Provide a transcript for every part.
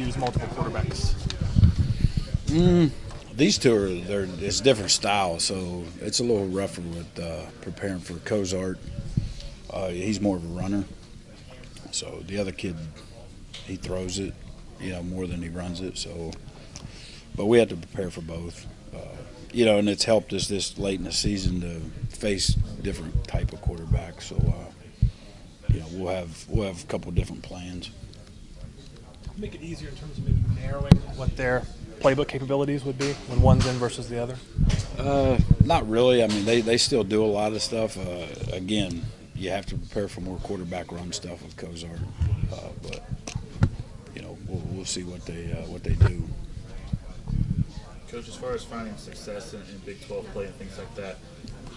use multiple quarterbacks? These two it's different style, so it's a little rougher with preparing for Cozart. He's more of a runner, so the other kid, he throws it, more than he runs it. So, but we have to prepare for both, and it's helped us this late in the season to face different type of quarterbacks. So, we'll have a couple different plans. Make it easier in terms of maybe narrowing what their playbook capabilities would be when one's in versus the other? Not really. I mean, they still do a lot of stuff. Again, you have to prepare for more quarterback run stuff with Cozart, but we'll see what they do. Coach, as far as finding success in Big 12 play and things like that,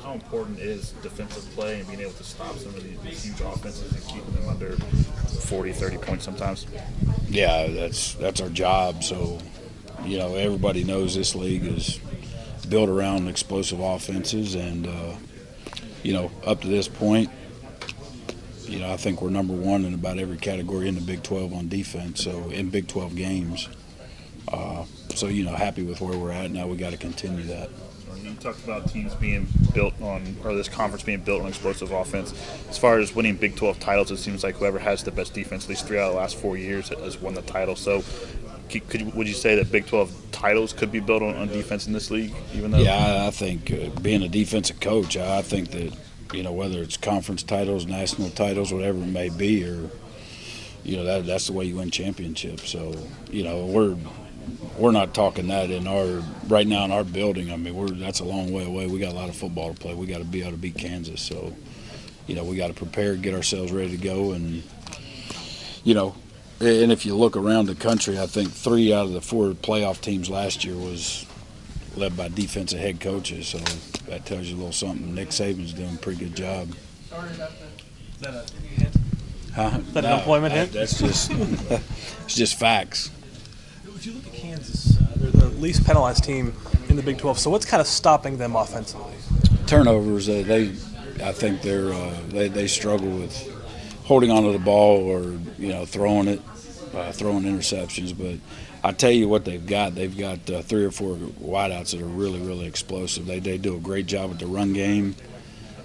how important is defensive play and being able to stop some of these huge offenses and keeping them under 40, 30 points sometimes? Yeah, that's our job. So, everybody knows this league is built around explosive offenses, and up to this point, I think we're number one in about every category in the Big 12 on defense. So in Big 12 games, happy with where we're at. Now we got to continue that. You talked about teams being built on, or this conference being built on explosive offense. As far as winning Big 12 titles, it seems like whoever has the best defense, at least 3 out of the last 4 years, has won the title. So would you say that Big 12 titles could be built on defense in this league? Even though, yeah, I think being a defensive coach, I think that, whether it's conference titles, national titles, whatever it may be, or, that's the way you win championships. So, we're not talking that right now in our building. I mean, that's a long way away. We got a lot of football to play. We got to be able to beat Kansas. So, we got to prepare, get ourselves ready to go. And, and if you look around the country, I think 3 out of the 4 playoff teams last year was led by defensive head coaches. So that tells you a little something. Nick Saban's doing a pretty good job. Is that a hint? Is that an employment hint? That's just it's just facts. If you look at Kansas, they're the least penalized team in the Big 12. So what's kind of stopping them offensively? Turnovers. I think they struggle with holding onto the ball or throwing interceptions. But I tell you what they've got. They've got 3 or 4 wideouts that are really, really explosive. They do a great job with the run game,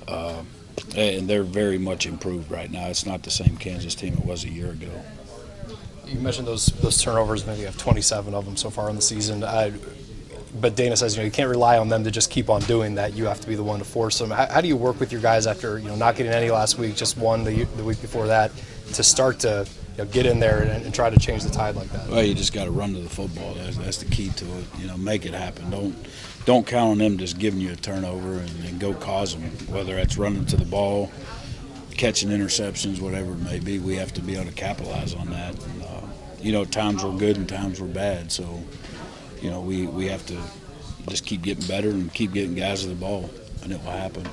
and they're very much improved right now. It's not the same Kansas team it was a year ago. You mentioned those turnovers. Maybe you have 27 of them so far in the season. But Dana says you can't rely on them to just keep on doing that. You have to be the one to force them. How do you work with your guys after not getting any last week, just one the week before that, to start to get in there and try to change the tide like that? Well, you just got to run to the football. That's the key to it. Make it happen. Don't count on them just giving you a turnover and go cause them. Whether that's running to the ball, catching interceptions, whatever it may be, we have to be able to capitalize on that. And, times were good and times were bad. So, we have to just keep getting better and keep getting guys to the ball, and it will happen.